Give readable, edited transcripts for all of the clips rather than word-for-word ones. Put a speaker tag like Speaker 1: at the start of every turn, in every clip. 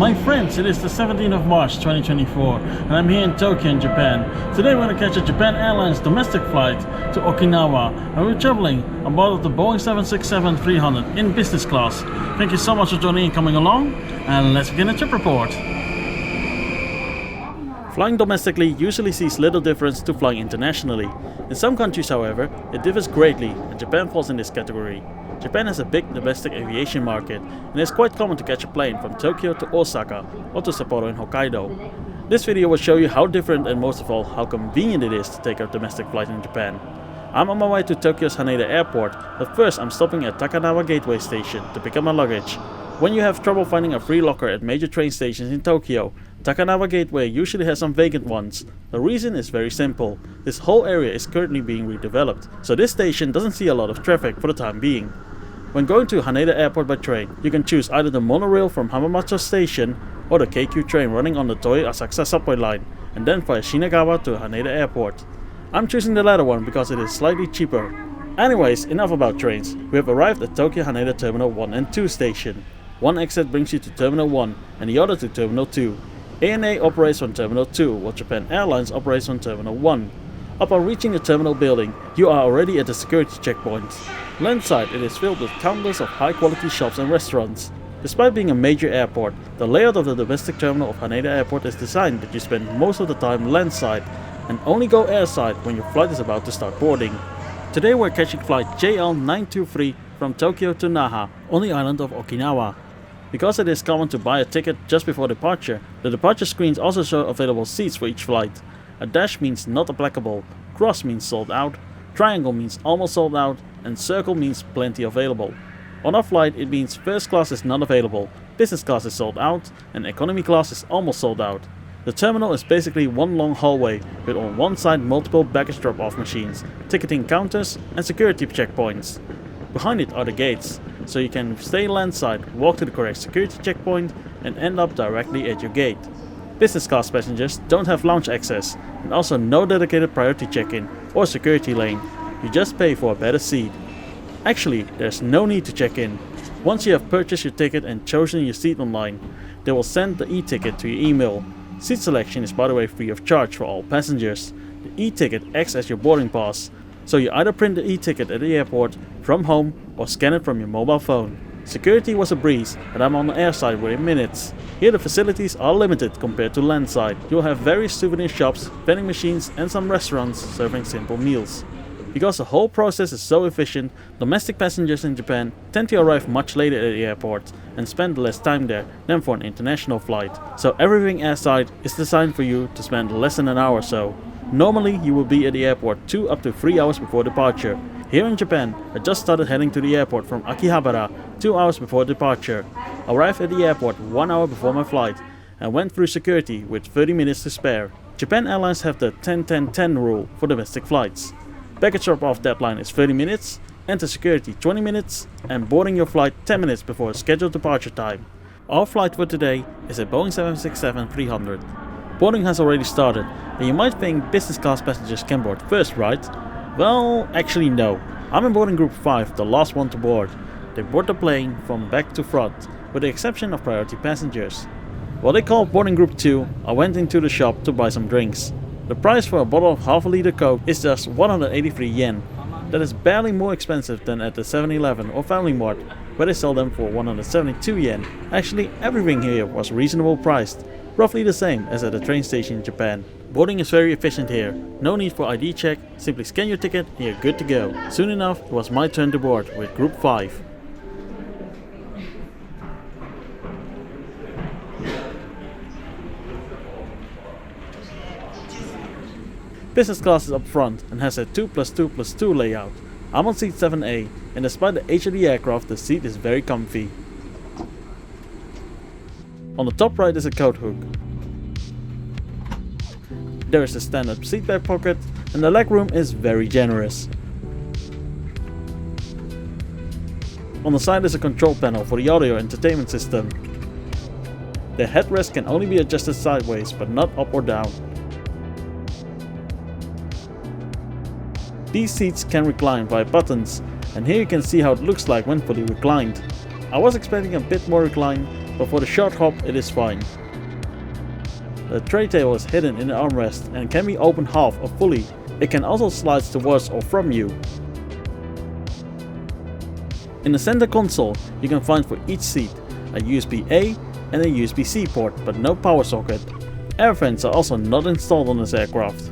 Speaker 1: My friends, it is the 17th of March 2024 and I'm here in Tokyo in Japan. Today we're going to catch a Japan Airlines domestic flight to Okinawa and we're traveling on board of the Boeing 767-300 in business class. Thank you so much for joining and coming along, and let's begin the trip report. Flying domestically usually sees little difference to flying internationally. In some countries, however, it differs greatly, and Japan falls in this category. Japan has a big domestic aviation market, and it's quite common to catch a plane from Tokyo to Osaka or to Sapporo in Hokkaido. This video will show you how different and most of all how convenient it is to take a domestic flight in Japan. I'm on my way to Tokyo's Haneda airport, but first I'm stopping at Takanawa gateway station to pick up my luggage. When you have trouble finding a free locker at major train stations in Tokyo, Takanawa Gateway usually has some vacant ones. The reason is very simple. This whole area is currently being redeveloped, so this station doesn't see a lot of traffic for the time being. When going to Haneda Airport by train, you can choose either the monorail from Hamamatsu Station or the Keikyu train running on the Toei Asakusa subway line, and then via Shinagawa to Haneda Airport. I'm choosing the latter one because it is slightly cheaper. Anyways, enough about trains. We have arrived at Tokyo Haneda Terminal 1 and 2 station. One exit brings you to Terminal 1 and the other to Terminal 2. ANA operates on Terminal 2, while Japan Airlines operates on Terminal 1. Upon reaching the terminal building, you are already at the security checkpoints. Landside, it is filled with countless of high-quality shops and restaurants. Despite being a major airport, the layout of the domestic terminal of Haneda Airport is designed that you spend most of the time landside and only go airside when your flight is about to start boarding. Today we're catching flight JL923 from Tokyo to Naha on the island of Okinawa. Because it is common to buy a ticket just before departure, the departure screens also show available seats for each flight. A dash means not applicable, cross means sold out, triangle means almost sold out, and circle means plenty available. On our flight it means first class is not available, business class is sold out, and economy class is almost sold out. The terminal is basically one long hallway with on one side multiple baggage drop-off machines, ticketing counters, and security checkpoints. Behind it are the gates, so you can stay landside, walk to the correct security checkpoint, and end up directly at your gate. Business class passengers don't have lounge access, and also no dedicated priority check-in or security lane. You just pay for a better seat. Actually, there's no need to check in. Once you have purchased your ticket and chosen your seat online, they will send the e-ticket to your email. Seat selection is by the way free of charge for all passengers. The e-ticket acts as your boarding pass, so you either print the e-ticket at the airport, from home, or scan it from your mobile phone. Security was a breeze, and I'm on the airside within minutes. Here the facilities are limited compared to landside. You'll have various souvenir shops, vending machines, and some restaurants serving simple meals. Because the whole process is so efficient, domestic passengers in Japan tend to arrive much later at the airport and spend less time there than for an international flight. So everything airside is designed for you to spend less than an hour or so. Normally you will be at the airport 2 up to 3 hours before departure. Here in Japan, I just started heading to the airport from Akihabara 2 hours before departure. Arrived at the airport 1 hour before my flight and went through security with 30 minutes to spare. Japan Airlines have the 10-10-10 rule for domestic flights. Baggage drop-off deadline is 30 minutes, enter security 20 minutes, and boarding your flight 10 minutes before scheduled departure time. Our flight for today is a Boeing 767-300. Boarding has already started, and you might think business class passengers can board first, right? Well, actually no. I'm in boarding group 5, the last one to board. They board the plane from back to front, with the exception of priority passengers. While they call boarding group 2, I went into the shop to buy some drinks. The price for a bottle of half a liter Coke is just 183 yen. That is barely more expensive than at the 7-Eleven or Family Mart, where they sell them for 172 yen. Actually, everything here was reasonable priced, roughly the same as at a train station in Japan. Boarding is very efficient here, no need for ID check, simply scan your ticket and you're good to go. Soon enough, it was my turn to board with group 5. Business class is up front and has a 2+2+2 layout. I'm on seat 7A, and despite the age of the aircraft, the seat is very comfy. On the top right is a coat hook. There is a standard seatback pocket, and the legroom is very generous. On the side is a control panel for the audio entertainment system. The headrest can only be adjusted sideways, but not up or down. These seats can recline via buttons, and here you can see how it looks like when fully reclined. I was expecting a bit more recline, but for the short hop it is fine. The tray table is hidden in the armrest and can be opened half or fully. It can also slide towards or from you. In the center console you can find for each seat a USB-A and a USB-C port, but no power socket. Air vents are also not installed on this aircraft.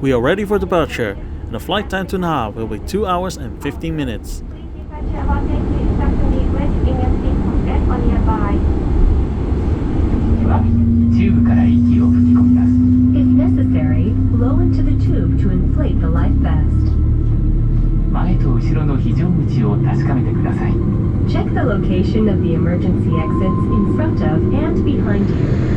Speaker 1: We are ready for departure, and the flight time to Naha will be 2 hours and 15 minutes.
Speaker 2: If necessary, blow into the tube to inflate the life vest. Check the location of the emergency exits in front of and behind you.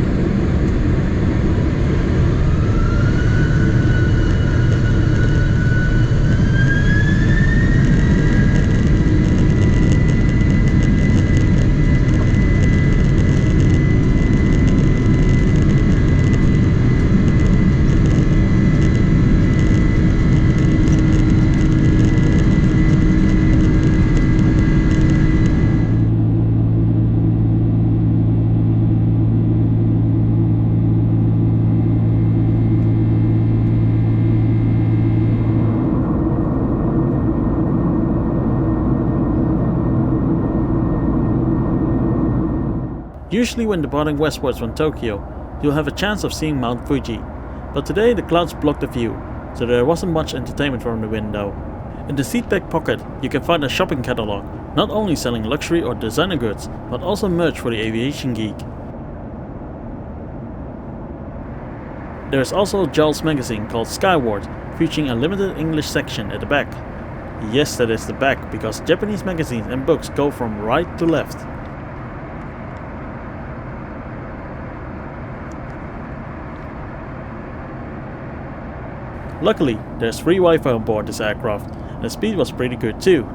Speaker 1: Usually when departing westwards from Tokyo, you'll have a chance of seeing Mount Fuji, but today the clouds blocked the view, so there wasn't much entertainment from the window. In the seatback pocket you can find a shopping catalog, not only selling luxury or designer goods, but also merch for the aviation geek. There is also a JAWS magazine called Skyward, featuring a limited English section at the back. Yes, that is the back, because Japanese magazines and books go from right to left. Luckily, there's free Wi-Fi on board this aircraft, and the speed was pretty good too.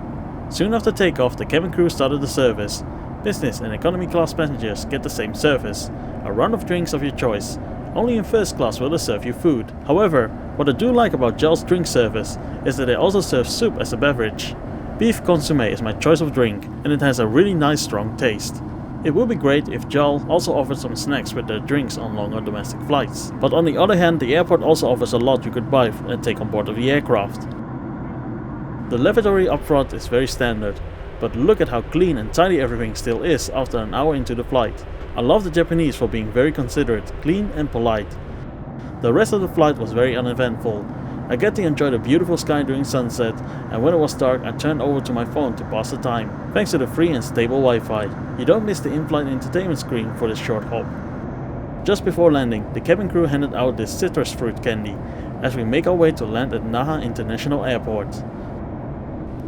Speaker 1: Soon after takeoff, the cabin crew started the service. Business and economy class passengers get the same service, a round of drinks of your choice. Only in first class will they serve you food. However, what I do like about JAWS drink service is that they also serve soup as a beverage. Beef consommé is my choice of drink, and it has a really nice strong taste. It would be great if JAL also offered some snacks with their drinks on longer domestic flights. But on the other hand, the airport also offers a lot you could buy and take on board of the aircraft. The lavatory up front is very standard, but look at how clean and tidy everything still is after an hour into the flight. I love the Japanese for being very considerate, clean and polite. The rest of the flight was very uneventful. I get to enjoy the beautiful sky during sunset, and when it was dark I turned over to my phone to pass the time, thanks to the free and stable Wi-Fi. You don't miss the in-flight entertainment screen for this short hop. Just before landing, the cabin crew handed out this citrus fruit candy, as we make our way to land at Naha International Airport.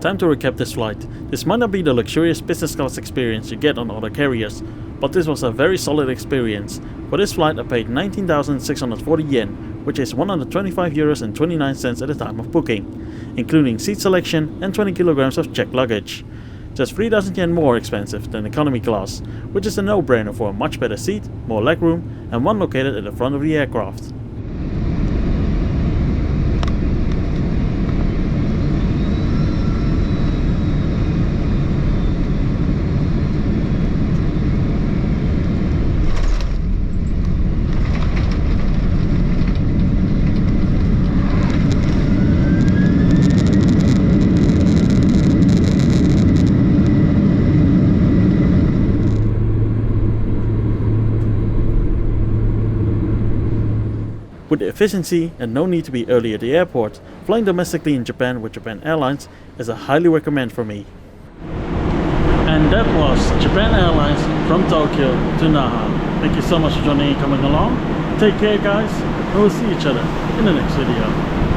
Speaker 1: Time to recap this flight. This might not be the luxurious business class experience you get on other carriers, but this was a very solid experience. For this flight I paid 19,640 yen, which is 125 euros and 29 cents at the time of booking, including seat selection and 20 kilograms of checked luggage. Just 3,000 yen more expensive than economy class, which is a no-brainer for a much better seat, more legroom, and one located at the front of the aircraft. With efficiency and no need to be early at the airport, flying domestically in Japan with Japan Airlines is a highly recommend for me. And that was Japan Airlines from Tokyo to Naha. Thank you so much for joining and coming along. Take care guys, and we'll see each other in the next video.